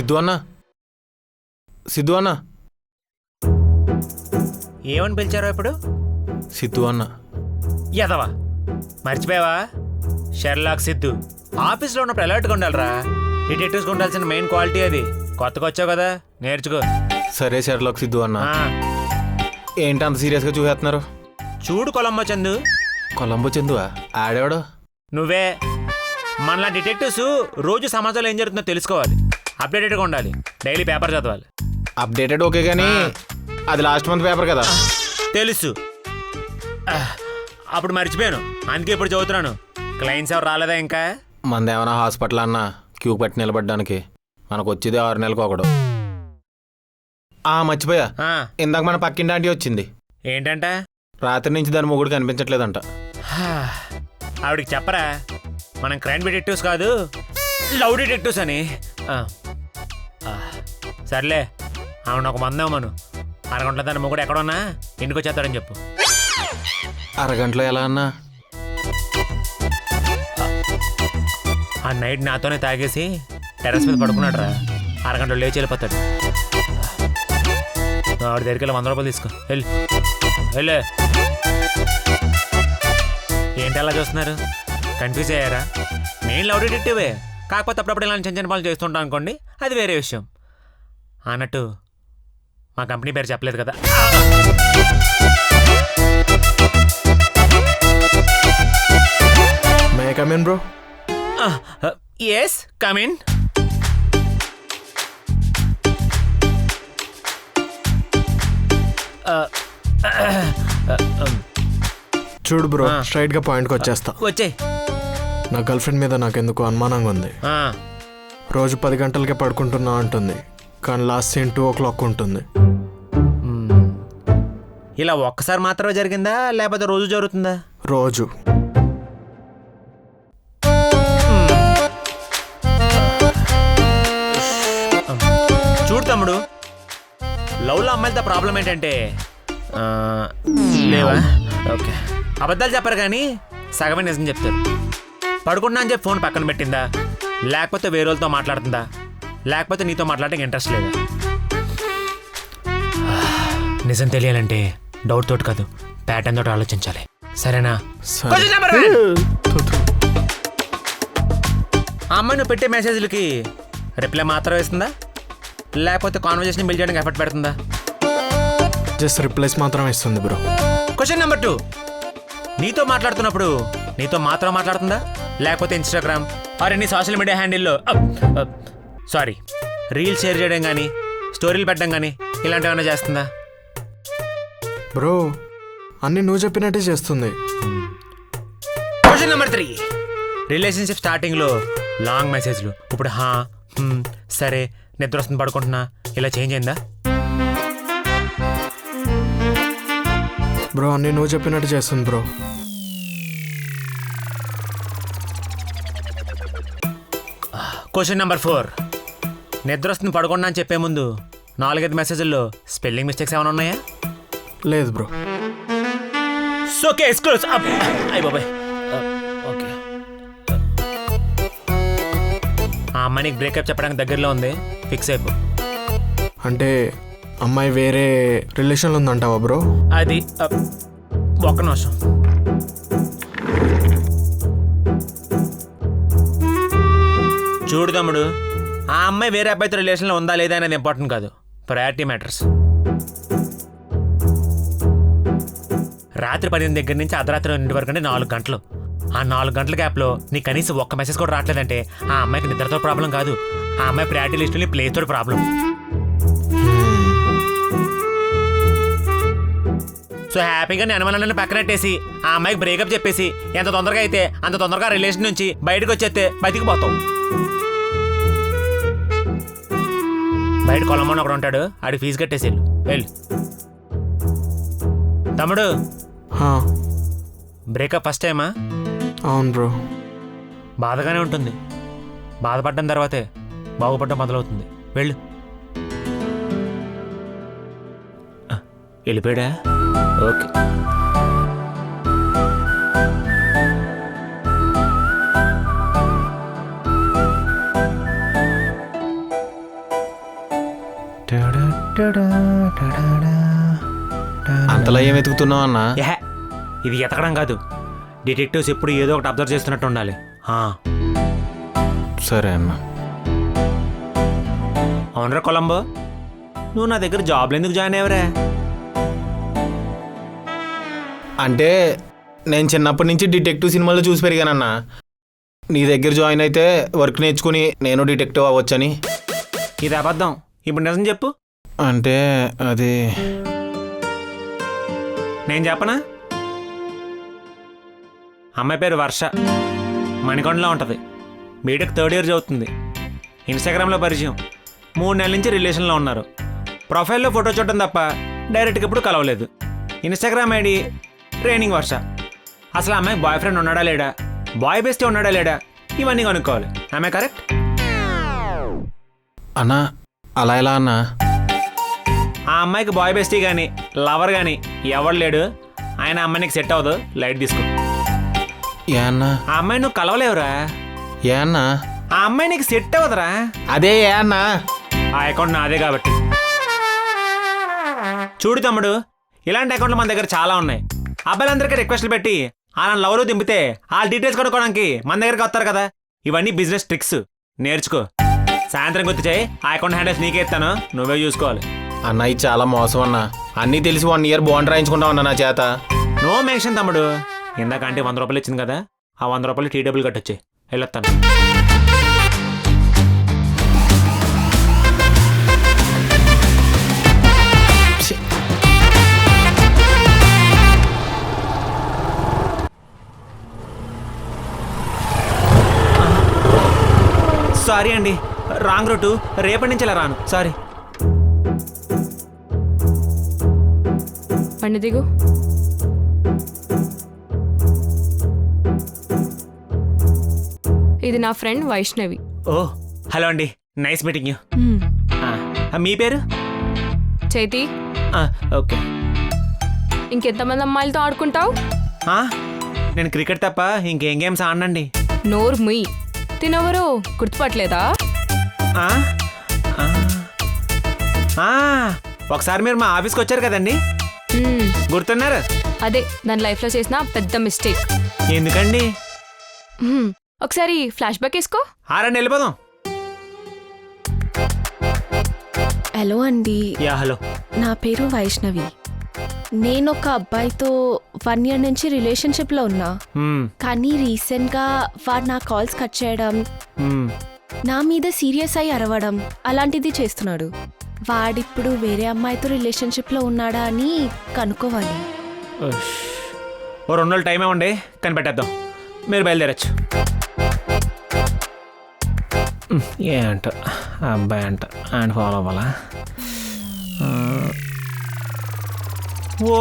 సిద్ధు అన్న, సిద్ధు అన్న. ఏమని పిలిచారో ఇప్పుడు? సిద్ధు అన్న. యదవా, మర్చిపోయావా? షెర్లాక్ సిద్ధు. ఆఫీస్లో ఉన్నప్పుడు అలర్ట్గా ఉండాలిరా. డిటెక్టివ్స్కి ఉండాల్సిన మెయిన్ క్వాలిటీ అది. కొత్తగా వచ్చావు కదా, నేర్చుకో. సరే షెర్లాక్ సిద్ధు అన్న. ఆ, ఏంటి అంత సీరియస్గా చూసేస్తున్నారు? చూడు కొలంబో చందు. కొలంబో చందువా? ఆడేవాడు? నువ్వే. మనలా డిటెక్టివ్స్ రోజు సమాజంలో ఏం జరుగుతుందో తెలుసుకోవాలి, అప్డేటెడ్గా ఉండాలి, డైలీ పేపర్ చదవాలి. అప్డేటెడ్ ఓకే కానీ అది లాస్ట్ మంత్ పేపర్ కదా. తెలుసు, అప్పుడు మర్చిపోయాను, అందుకే ఇప్పుడు చదువుతున్నాను. క్లయింట్స్ ఎవరు రాలేదా ఇంకా? మనదేమన్నా హాస్పిటల్ అన్న క్యూ పట్టి నిలబడ్డానికి? మనకు వచ్చేది 6 నెలలకు ఒకడు. మర్చిపోయా, ఇందాక మన పక్కింటి ఆంటీ వచ్చింది. ఏంటంట? రాత్రి నుంచి దాని మొగుడు కనిపించట్లేదంట. ఆవిడికి చెప్పరా, మనం క్రైమ్ డిటెక్టివ్స్ కాదు, లవ్ డిటెక్టివ్స్ అని. సర్లే, ఆవిడ ఒక మందేమను. అరగంటలో దాని మొగుడు ఎక్కడున్నా ఇంటికి వచ్చేస్తాడని చెప్పు. అరగంటలో ఎలా అన్నా? ఆ నైట్ నాతోనే తాగేసి టెర్రస్ మీద పడుకున్నాడు రా. అరగంటలో లేచి వెళ్ళిపోతాడు. ఆవిడ దగ్గరికి వెళ్ళి 100 రూపాయలు తీసుకో, వెళ్ళి వెళ్ళే. ఏంటి అలా చూస్తున్నారు? కన్ఫ్యూజ్ అయ్యారా? నేను లవ్ డిటెక్టివే, కాకపోతే అప్పుడప్పుడు ఇలాంటి చిన్న చిన్న పనులు చేస్తుంటాను అనుకోండి, అది వేరే విషయం. అన్నట్టు మా కంపెనీ పేరు చెప్పలేదు కదా. May I come in bro? Yes, come in. చూడు బ్రో, స్ట్రైట్ గా పాయింట్కి వచ్చేస్తా. వచ్చే. నా గర్ల్ ఫ్రెండ్ మీద నాకెందుకు అనుమానంగా ఉంది. రోజు 10 గంటలకే పడుకుంటున్నా అంటుంది, కానీ లాస్ట్ సీన్ 2 o'clock ఉంటుంది. ఇలా ఒక్కసారి మాత్రమే జరిగిందా లేకపోతే రోజు జరుగుతుందా? రోజు. చూడు తమ్ముడు, లవ్లో అమ్మాయిలతో ప్రాబ్లం ఏంటంటే లేవా? ఓకే, అబద్ధాలు చెప్పరు కానీ సగమే నిజం చెప్తారు. పడుకున్నా అని చెప్పి ఫోన్ పక్కన పెట్టిందా, లేకపోతే వేరే వాళ్ళతో మాట్లాడుతుందా, లేకపోతే నీతో మాట్లాడడానికి ఇంట్రెస్ట్ లేదా? నిజం తెలియాలంటే డౌట్ తోటి కాదు, ప్యాటర్న్ తోటి ఆలోచించాలి. సరేనా? ఆ అమ్మాయి నువ్వు పెట్టే మెసేజ్లకి రిప్లై మాత్రం వేస్తుందా, లేకపోతే కాన్వర్జేషన్ బిల్డ్ చేయడానికి ఎఫర్ట్ పెడుతుందా? జస్ట్ రిప్లైస్ మాత్రం ఇస్తుంది బ్రో. క్వశ్చన్ నెంబర్ 2, నీతో మాట్లాడుతున్నప్పుడు నీతో మాత్రం మాట్లాడుతుందా, లేకపోతే ఇన్స్టాగ్రామ్ ఆర్ ఎన్ని సోషల్ మీడియా హ్యాండిల్లో రీల్స్ షేర్ చేయడం కానీ స్టోరీలు పెట్టడం కానీ ఇలాంటివి ఏమైనా చేస్తుందా? బ్రో, అన్నీ నువ్వు చెప్పినట్టే చేస్తుంది. క్వశ్చన్ నెంబర్ 3, రిలేషన్షిప్ స్టార్టింగ్లో లాంగ్ మెసేజ్లు, ఇప్పుడు సరే, నిద్ర వస్తుంది పడుకుంటున్నా, ఇలా చేంజ్ అయిందా? బ్రో, అన్నీ నువ్వు చెప్పినట్టు చేస్తుంది బ్రో. క్వశ్చన్ నెంబర్ 4, నిద్ర వస్తుంది పడుకున్నా అని చెప్పే ముందు 4-5 మెసేజ్ల్లో స్పెల్లింగ్ మిస్టేక్స్ ఏమైనా ఉన్నాయా? లేదు బ్రో. So case close. అయ్ బాబాయ్. ఓకే, ఆ అమ్మాయికి బ్రేకప్ చెప్పడానికి దగ్గరలో ఉంది, ఫిక్స్ అయిపో. అంటే అమ్మాయి వేరే రిలేషన్లో ఉందంటావా బ్రో? అది ఒక్క నిమిషం. చూడు తమ్ముడు, ఆ అమ్మాయి వేరే అబ్బాయితో రిలేషన్లో ఉందా లేదా అనేది ఇంపార్టెంట్ కాదు, ప్రయారిటీ మ్యాటర్స్. రాత్రి 10 దగ్గర నుంచి అర్ధరాత్రి 2 వరకు అంటే 4 గంటలు. ఆ 4 గంటల గ్యాప్లో నీ కనీసం ఒక్క మెసేజ్ కూడా రావట్లేదంటే ఆ అమ్మాయికి నిద్రతో ప్రాబ్లం కాదు, ఆ అమ్మాయి ప్రయారిటీ లిస్టుని ప్లేస్తో ప్రాబ్లం. సో హ్యాపీగా నేను అనుమానాన్ని పక్కనట్టేసి ఆ అమ్మాయికి బ్రేకప్ చెప్పేసి ఎంత తొందరగా అయితే అంత తొందరగా రిలేషన్ నుంచి బయటకు వచ్చేస్తే బతికిపోతాం. బయట కొలమ్మని ఒకడు ఉంటాడు, ఆడి ఫీజు కట్టేసి వెళ్ళు. తమ్ముడు, బ్రేకప్ ఫస్ట్ టైమా? అవును బ్రో. బాధగానే ఉంటుంది, బాధపడ్డం తర్వాతే బాగుపడడం మొదలవుతుంది. వెళ్ళు. వెళ్ళిపోయాడా? ఓకే. అంతలా ఏం వెతుకుతున్నావు అన్నా? ఏహే, ఇది ఎతకడం కాదు, డిటెక్టివ్స్ ఎప్పుడు ఏదో ఒకటి అబ్జర్వ్ చేస్తున్నట్టు ఉండాలి. సరే అన్న. అవునరా కొలంబో, నువ్వు నా దగ్గర జాబ్లు ఎందుకు జాయిన్ అయ్యవరా? అంటే నేను చిన్నప్పటి నుంచి డిటెక్టివ్ సినిమాలు చూసి పెరిగానన్నా. నీ దగ్గర జాయిన్ అయితే వర్క్ నేర్చుకుని నేను డిటెక్టివ్ అవ్వచ్చని. ఇది అబద్ధం, ఇప్పుడు నిజం చెప్పు. అంటే అది నేను చెప్పనా? అమ్మాయి పేరు వర్ష, మణికొండలో ఉంటుంది, బీటెక్ 3rd ఇయర్ చదువుతుంది. ఇన్స్టాగ్రామ్లో పరిచయం, 3 నెలల నుంచి రిలేషన్లో ఉన్నారు. ప్రొఫైల్లో ఫోటో చూడటం తప్ప డైరెక్ట్గా ఎప్పుడు కలవలేదు. ఇన్స్టాగ్రామ్ ఐడి ట్రైనింగ్ వర్ష. అసలు అమ్మాయి బాయ్ ఫ్రెండ్ ఉన్నాడా లేడా, బాయ్ బెస్టీ ఉన్నాడా లేడా, ఇవన్నీ కనుక్కోవాలి. ఆమె కరెక్ట్? అన్నా అలా ఎలా అన్నా? ఆ అమ్మాయికి బాయ్ బెస్టీ కానీ లవర్ కానీ ఎవడు లేడు. ఆయన అమ్మాయికి సెట్ అవ్వదు, లైట్ తీసుకో. ఏ అన్నా? ఆ అమ్మాయి నువ్వు కలవలేవురా. ఏ అన్నా? ఆ అమ్మాయి నీకు సెట్ అవ్వదురా. అదే ఏ అన్నా? ఆ అకౌంట్ నాదే కాబట్టి. చూడు తమ్ముడు, ఇలాంటి అకౌంట్లు మన దగ్గర చాలా ఉన్నాయి. అబ్బాయిలందరికీ రిక్వెస్ట్లు పెట్టి అలా లవ్లో దింపితే వాళ్ళ డీటెయిల్స్ కొనుక్కోవడానికి మన దగ్గరికి వస్తారు కదా. ఇవన్నీ బిజినెస్ ట్రిక్స్, నేర్చుకో. సాయంత్రం గుర్తు చేయి, ఆ అకౌంట్ హ్యాండిల్స్ నీకే ఇస్తాను, నువ్వే చూసుకోవాలి. అన్న ఇది చాలా మోసం అన్నా. అన్నీ తెలిసి 1 ఇయర్ బాండ్ రాయించుకుంటావు అన్న నా చేత. నో మెన్షన్ తమ్ముడు. ఇందాక అంటే 100 రూపాయలు ఇచ్చింది కదా, ఆ 100 రూపాయలు టీ డబ్బులు కట్టొచ్చి వెళ్ళొస్తాను. సారీ అండి, రాంగ్ రూటు, రేపటి నుంచి ఇలా రాను, సారీ. పండి దిగు. ఇది నా ఫ్రెండ్ వైష్ణవి. ఓ హలో అండి, నైస్ మీటింగ్ యూ. మ్మ్. మీ పేరు? చైతి, ఓకే. ఇంకెంతమంది అమ్మాయిలతో ఆడుకుంటావు? నేను క్రికెట్ తప్ప ఇంకేం గేమ్స్ ఆడనండి. నోరు ముయ్. తినెవరు గుర్తుపట్టలేదా? ఒకసారి మీరు మా ఆఫీస్కి వచ్చారు కదండి, మ్మ్. గుర్తున్నారు? అదే దాని లైఫ్లో చేసిన పెద్ద మిస్టేక్. ఎందుకండి? ఒకసారి ఫ్లాష్ బ్యాక్ వేసుకో. రండి వెళ్ళిపోదాం. హలో అండి, యా హలో. నా పేరు వైష్ణవి. నేను ఒక అబ్బాయితో 1 ఇయర్ నుంచి రిలేషన్షిప్లో ఉన్నా. కానీ రీసెంట్గా వాడు నా కాల్స్ కట్ చేయడం, నా మీద సీరియస్ అయి అరవడం అలాంటిది చేస్తున్నాడు. వాడిప్పుడు వేరే అమ్మాయితో రిలేషన్షిప్లో ఉన్నాడా అని కనుక్కోవాలి. ఓ 2 రోజులు టైం ఇవ్వండి, కనిపెట్టేద్దాం. మీరు బయలుదేరచ్చు. ఏంట అబ్బాయి అంట, ఆయన ఫాలో అవ్వాలా? ఓ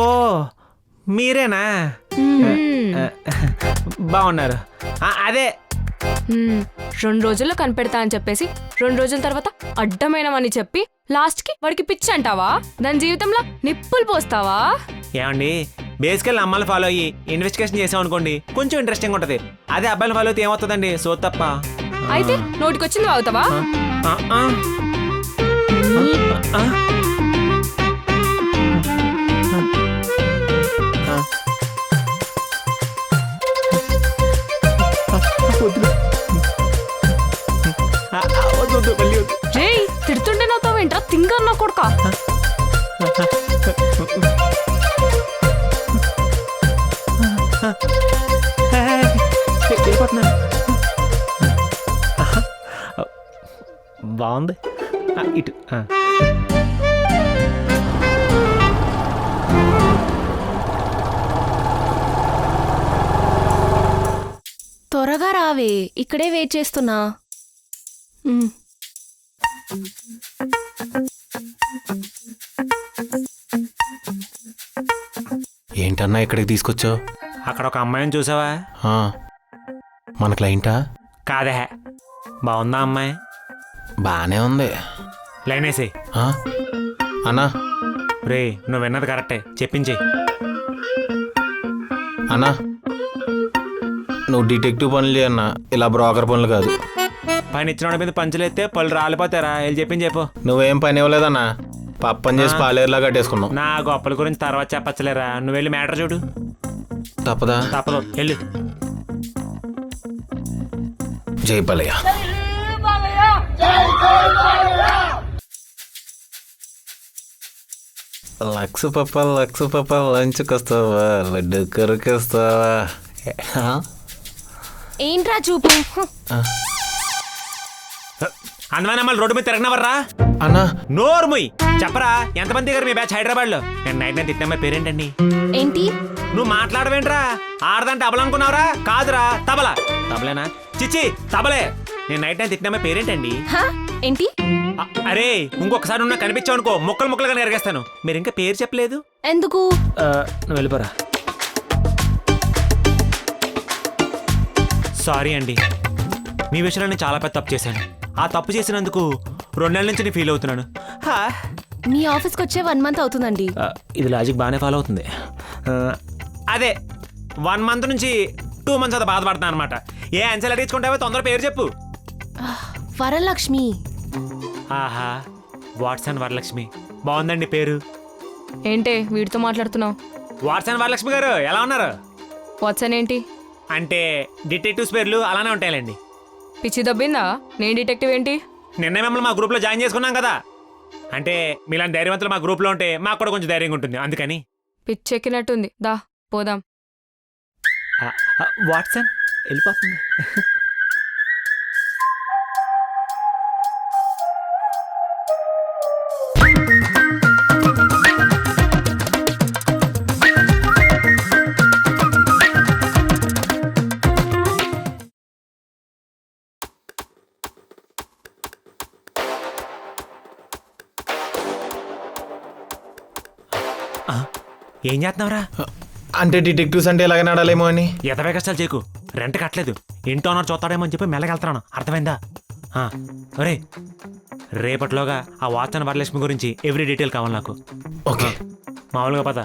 మీరేనా? బాగున్నారు. అదే 2 రోజుల్లో కనిపెడతా అని చెప్పేసి 2 రోజుల తర్వాత అడ్డమైనవని చెప్పి లాస్ట్కి వాడికి పిచ్చి అంటావా? దాని జీవితంలో నిప్పులు పోస్తావా? ఏమండి, బేసికల్ అమ్మాయిలు ఫాలో అయ్యి ఇన్వెస్టిగేషన్ చేసాం అనుకోండి, కొంచెం ఇంట్రెస్టింగ్ ఉంటుంది. అదే అబ్బాయిలు ఫాలో అయితే ఏమవుతుందండి, సో తప్ప. అయితే నోటికొచ్చింది అవుతావా? రే తిడుతుండే నవ్వుతావేంట్రా తింగర్ నా కొడుకా? బాగుంది ఇటు. త్వరగా రావే, ఇక్కడే వెయిట్ చేస్తున్నా. ఏంటన్నా ఇక్కడికి తీసుకొచ్చావు? అక్కడ ఒక అమ్మాయిని చూసావా? మన క్లయింటా? కాదే, బాగుందా అమ్మాయి? బాగానే ఉంది. లైనేసి అన్నా. రే నువ్వు విన్నది కరెక్టే, చెప్పించి. అన్నా నువ్వు డిటెక్టివ్ పనులు చేయన్నా, ఇలా బ్రోకర్ పనులు కాదు. పని ఇచ్చిన మీద పంచులు ఎత్తే పళ్ళు రాలిపోతారా? వెళ్ళి చెప్పించి చెప్పు. నువ్వేం పని ఇవ్వలేదన్నా, పప్పని చేసి పాలేరులా కట్టేసుకున్నాం. నా గొప్పల గురించి తర్వాత చెప్పచ్చలేరా, నువ్వు వెళ్ళి మ్యాటర్ చూడు. తప్పదా? తప్పదు, వెళ్ళు. జై బాలయ్య. లక్స్ పప్ప లంచ్కొస్తావా, లడ్డు కొరకేస్తావా? ఏంట్రా చూపు? అందమైన అమ్మాయిలు రోడ్డు మీద తిరగనవర్రా. అన్నా నోర్ముయ్ చెప్పరా, ఎంతమంది దిగారు మీ బ్యాచ్ హైదరాబాద్ లో? నేను నైట్ నైట్ తిట్టిన అమ్మాయి పేరేంటండి? ఏంటి? నువ్వు మాట్లాడవేంట్రా? ఆడదంటే అబల అనుకున్నావురా? కాదురా, తబలా. తబలేనా? చిచ్చి తబలే. నేను నైట్ నైట్ తిట్టిన అమ్మాయి పేరేంటండి? హా? ఏంటి? అరే ఇంకొకసారి నువ్వు కనిపించావు అనుకో, ముక్కలు ముక్కలుగా ఎరగేస్తాను. మీరు ఇంకా పేరు చెప్పలేదు. ఎందుకు? నువ్వు వెళ్ళిపోరా. సారీ అండి, మీ విషయంలో నేను చాలా పెద్ద తప్పు చేశాను. ఆ తప్పు చేసినందుకు 2 నెలల నుంచి నేను ఫీల్ అవుతున్నాను. మీ ఆఫీస్కి వచ్చే 1 మంత్ అవుతుందండి. ఇది లాజిక్ బాగానే ఫాలో అవుతుంది. అదే 1 మంత్ నుంచి 2 మంత్స్ అది బాధపడుతున్నాను అనమాట. ఏ ఆన్సర్ అడిగించుకుంటావో తొందర పేరు చెప్పు. వరలక్ష్మి. ఆహా, వాట్సన్ వరలక్ష్మి, బాగుందండి పేరు. ఏంటే వీడితో మాట్లాడుతున్నావు? వాట్సన్ వరలక్ష్మి గారు ఎలా ఉన్నారు? వాట్సన్ ఏంటి? అంటే డిటెక్టివ్స్ పేర్లు అలానే ఉంటాయిలేండి. పిచ్చి దబ్బిందా? నేను డిటెక్టివ్ ఏంటి? నిన్న మిమ్మల్ని మా గ్రూప్లో జాయిన్ చేసుకున్నాం కదా. అంటే మీలాంటి ధైర్యవంతులు మా గ్రూప్లో ఉంటే మాకు కూడా కొంచెం ధైర్యంగా ఉంటుంది, అందుకని. పిచ్చెక్కినట్టుంది, దా పోదాం. వాట్సన్ వెళ్ళిపోతుంది. ఏం చేస్తున్నావురా? అంటే డిటెక్టివ్స్ అంటే ఎలాగ నడాలేమో అని. ఎదవే కష్టాలు చేయకు, రెంట్ కట్టలేదు, ఇంటి ఓనర్ చూస్తాడేమో అని చెప్పి మెల్లగెళ్తున్నాను, అర్థమైందా? ఒరే రేపటిలోగా ఆ వాట్సన్ వరలక్ష్మి గురించి ఎవ్రీ డీటెయిల్ కావాలి నాకు. ఓకే మామూలుగా పద.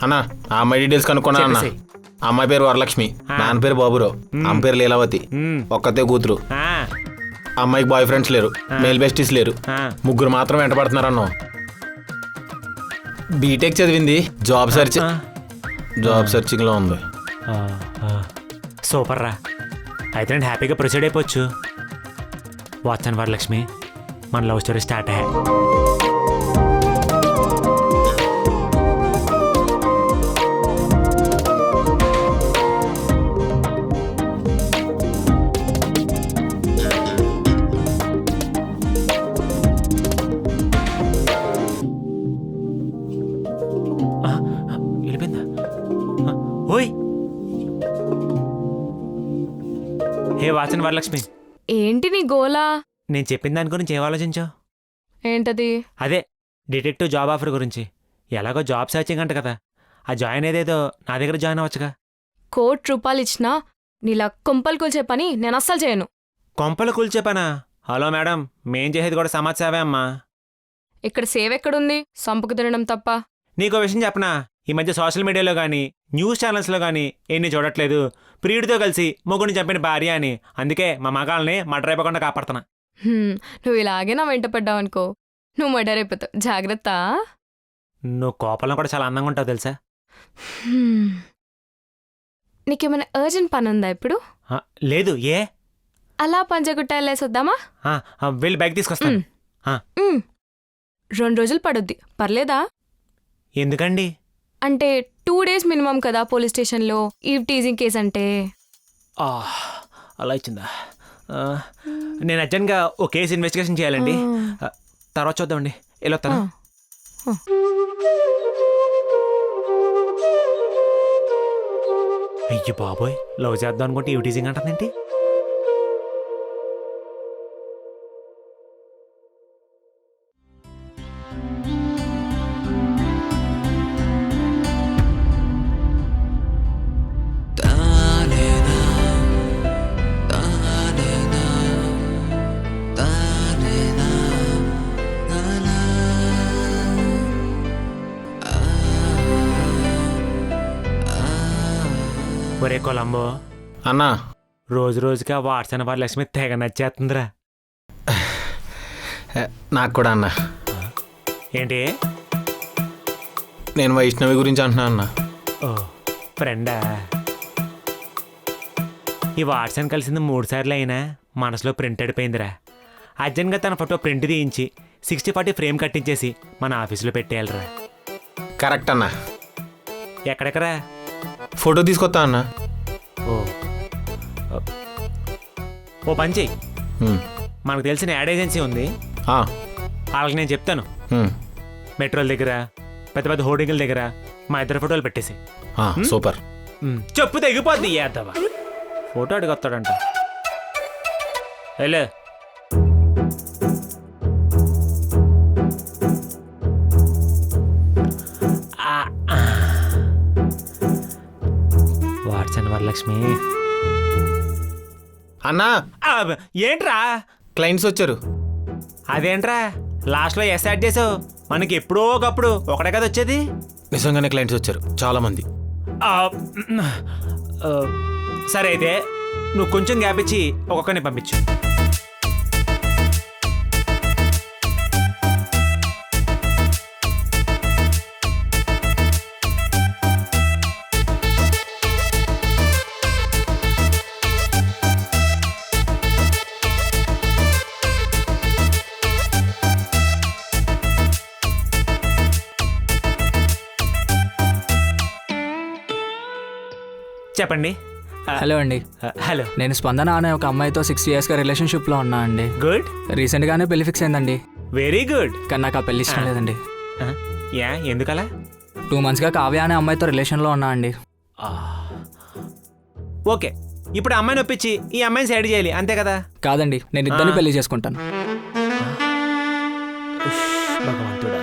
అన్నా ఆ అమ్మాయి డీటెయిల్స్ కనుక్కున్నా అన్న. చెప్పేసేయ్. అమ్మాయి పేరు వరలక్ష్మి, నాన్న పేరు బాబురావు, అమ్మ పేరు లీలావతి, ఒక్కతే కూతురు. ఆ, అమ్మాయికి బాయ్ ఫ్రెండ్స్ లేరు, మేల్ బెస్టీస్ లేరు, ఆ. 3 మాత్రం వెంట పడుతున్నారు అన్న. బీటెక్ చదివింది, జాబ్ సెర్చింగ్ లో ఉంది. సూపర్ రా, అయితే నేను హ్యాపీగా ప్రొసీడ్ అయిపోవచ్చు. వాట్సన్ వరలక్ష్మి, మన లవ్ స్టోరీ స్టార్ట్ అయ్యా. వెళ్ళిపోయిందా? ఓయ్ హే వాట్సన్ వరలక్ష్మి, ఏంటి నీ గోలా? నేను చెప్పిన దాని గురించి ఏం ఆలోచించావు? ఏంటది? అదే డిటెక్టివ్ జాబ్ ఆఫర్ గురించి. ఎలాగో జాబ్ సర్చింగ్ అంట కదా, ఆ జాయిన్ ఏదేదో నా దగ్గర జాయిన్ అవ్వచ్చుగా. ₹1,00,00,000 ఇచ్చినా నీలా కొంపలు కూల్చే పని నేను అస్సలు చేయను. కొంపలు కూల్చే పనా? హలో మేడం, మేం చేసేది కూడా సమాజ సేవే అమ్మా. ఇక్కడ సేవ్ ఎక్కడుంది? సంపుకు తినడం తప్ప. నీకో విషయం చెప్పనా, ఈ మధ్య సోషల్ మీడియాలో కానీ న్యూస్ ఛానల్స్లో కానీ ఎన్ని చూడట్లేదు, ప్రియుడితో కలిసి మొగుడిని చంపిన భార్య అని. అందుకే మా మగాళ్ళని మర్డర్ అయిపోకుండా కాపాడుతున్నా. నువ్వు ఇలాగే నా వెంట పడ్డావు అనుకో, నువ్వు మర్డర్ అయిపోతావు, జాగ్రత్త. నువ్వు కోపంలో కూడా చాలా అందంగా ఉంటావు తెలుసా. నీకేమైనా అర్జెంట్ పని ఉందా ఇప్పుడు? లేదు, ఏ? అలా పంజగుట్టాలేసొద్దామా? వెళ్ళి బ్యాగ్ తీసుకొస్తాను. 2 రోజులు పడుద్ది, పర్లేదా? ఎందుకండి? అంటే 2 days మినిమం కదా పోలీస్ స్టేషన్లో ఈవ్ టీజింగ్ కేసు అంటే. అలా ఇచ్చిందా? నేను అర్జెంట్గా ఓ కేసు ఇన్వెస్టిగేషన్ చేయాలండి, తర్వాత చూద్దామండి. వెళ్ళొస్తాను. అయ్యో బాబోయ్, లవ్ చేద్దాం అనుకుంటే ఈవ్ టీజింగ్ అంటుందేంటి? ఒరే కొలంబో అన్నా రోజు రోజుకి ఆ వాట్సన్ వరలక్ష్మి తెగ నచ్చేస్తుందిరా. నాకు కూడా అన్న. ఏంటి? నేను వైష్ణవి గురించి అంటున్నా అన్న. ఓ ఫ్రెండా? ఈ వాట్సాప్ కలిసింది 3 సార్లు అయినా మనసులో ప్రింట్ అయిపోయిందిరా. అర్జెంట్గా తన ఫోటో ప్రింట్ తీయించి 60-40 ఫ్రేమ్ కట్టించేసి మన ఆఫీసులో పెట్టేయాలరా. కరెక్ట్ అన్న. ఎక్కడెక్కరా? ఫోటో తీసుకొస్తా అన్న. ఓ పని చెయ్యి, మనకు తెలిసిన యాడ్ ఏజెన్సీ ఉంది, వాళ్ళకి నేను చెప్తాను. మెట్రోల దగ్గర పెద్ద పెద్ద హోర్డింగ్ల దగ్గర మా ఇద్దరు ఫోటోలు పెట్టేసి. సూపర్. చెప్పు తెగిపోద్ది ఏద్దవా. ఫోటో అడిగొస్తాడంట. వెళ్ళు. వాట్సాప్ వరలక్ష్మి. అన్నా ఏంట్రా? క్లయింట్స్ వచ్చారు. అదేంట్రా లాస్ట్లో ఎస్ యాడ్ చేసావు? మనకి ఎప్పుడో ఒకప్పుడు ఒకటే కదా వచ్చేది. నిజంగానే క్లయింట్స్ వచ్చారు చాలా మంది. సరే అయితే నువ్వు కొంచెం గ్యాప్ ఇచ్చి ఒక్కొక్కరిని పంపించు. చెప్పండి. హలో అండి. హలో. నేను స్పందన అనే ఒక అమ్మాయితో 6 yearsగా రిలేషన్షిప్లో ఉన్నా అండి. గుడ్. రీసెంట్గానే పెళ్లి ఫిక్స్ అయిందండి. Very good. కానీ నాకు ఆ పెళ్లి ఇష్టం లేదండి. యా ఎందుకలా? 2 monthsగా కావ్య అనే అమ్మాయితో రిలేషన్లో ఉన్నా అండి. ఓకే, ఇప్పుడు అమ్మాయిని ఒప్పించి ఈ అమ్మాయిని సైడ్ చేయాలి అంతే కదా? కాదండి, నేను ఇద్దరిని పెళ్లి చేసుకుంటాను. భగవంతుడా.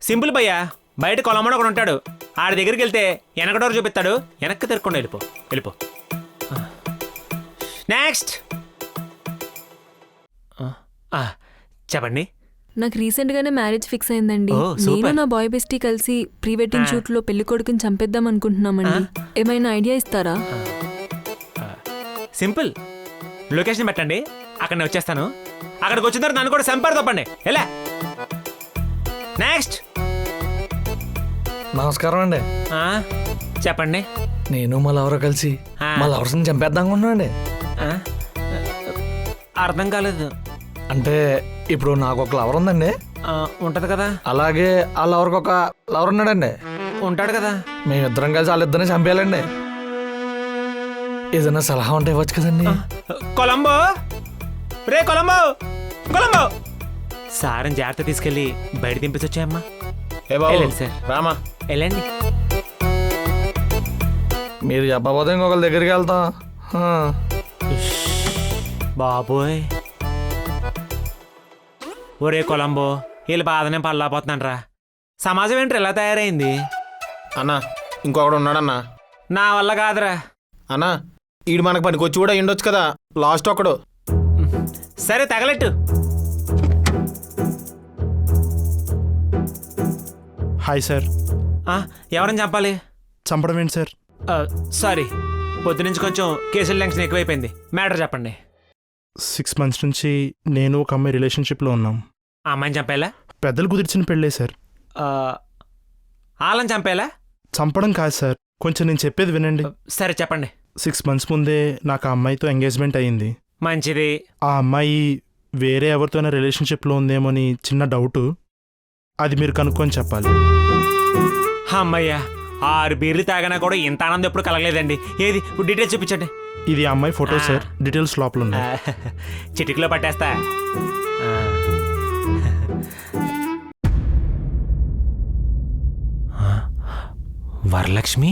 సింపుల్ భయ్యా, బయట కొలమ్మడు ఒకడు ఉంటాడు, ఆడి దగ్గరికి వెళ్తే వెనకడోరు చూపిస్తాడు, వెనక్కి తిరగకుండా వెళ్ళిపో. నెక్స్ట్. చెప్పండి. నాకు రీసెంట్గానే మ్యారేజ్ ఫిక్స్ అయిందండి. ఓ, సూపర్. నేను నా బాయ్ బెస్టీ కలిసి ప్రీ వెడ్డింగ్ షూట్లో పెళ్లి కొడుకుని చంపేద్దాం అనుకుంటున్నామండి. ఏమైనా ఐడియా ఇస్తారా? సింపుల్. లొకేషన్ పెట్టండి, అక్కడ నేను వచ్చేస్తాను. అక్కడికి వచ్చిన తర్వాత నన్ను కూడా సంపారు తప్పండి. ఎలా? నెక్స్ట్. నమస్కారం అండి. చెప్పండి. నేను మా లవర్ కలిసి మా లవర్స్ని చంపేద్దాం అనుకున్నానండి. అర్థం కాలేదు. అంటే ఇప్పుడు నాకు ఒక లవర్ ఉందండి. ఉంటది కదా. అలాగే ఆ లవర్కి ఒక లవర్ ఉన్నాడండి. ఉంటాడు కదా. మేమిద్దరం కలిసి వాళ్ళిద్దరిని చంపేయాలండి. ఏదైనా సలహా ఉంటే ఇవ్వచ్చు కదండి. కొలంబో, రే కొలంబో, కొలంబో. సారం జాగ్రత్త తీసుకెళ్ళి బయట దింపేసి వచ్చాయమ్మా. ఏ బాబు వెళ్ళండి సార్. రామా. వెళ్ళండి. మీరు చెప్పబోతే ఇంకొకరి దగ్గరికి వెళ్తాం. బాబోయ్. ఒరే కొలంబో, వీళ్ళు బాధనే పడలేకపోతున్నాను రా. సమాజం ఏంటి ఇలా తయారైంది? అన్నా ఇంకొకడు ఉన్నాడన్నా. నా వల్ల కాదురా. అన్నా ఈడు మనకు పనికొచ్చి కూడా ఉండొచ్చు కదా. లాస్ట్ ఒకడు. సరే తగలెట్టు. Hi sir. ఎవరిని చంపాలి? చంపడం ఏంటి సార్? సారీ, పొద్దునుంచి కొంచెం కేసుల టెన్షన్ ఎక్కువైపోయింది. మ్యాటర్ చెప్పండి. 6 months నుంచి నేను ఒక అమ్మాయి రిలేషన్షిప్లో ఉన్నాం. ఆ అమ్మాయిని చంపేలా? పెద్దలు కుదిర్చిన పెళ్ళే సార్. వాళ్ళని చంపేలా? చంపడం కాదు సార్, కొంచెం నేను చెప్పేది వినండి. సరే చెప్పండి. 6 months ముందే నాకు ఆ అమ్మాయితో ఎంగేజ్మెంట్ అయ్యింది. మంచిది. ఆ అమ్మాయి వేరే ఎవరితోనైనా రిలేషన్షిప్లో ఉందేమో అని చిన్న డౌటు. అది మీరు కనుక్కొని చెప్పాలి. అమ్మయ్యా, 6 బీర్లు తాగినా కూడా ఇంత ఆనందం ఎప్పుడు కలగలేదండి. ఏది డీటెయిల్స్ చూపించండి. ఇది ఆ అమ్మాయి ఫోటో సార్, డీటెయిల్స్ లోపల ఉన్నాయి. చిటికలో పట్టేస్తా. వరలక్ష్మి.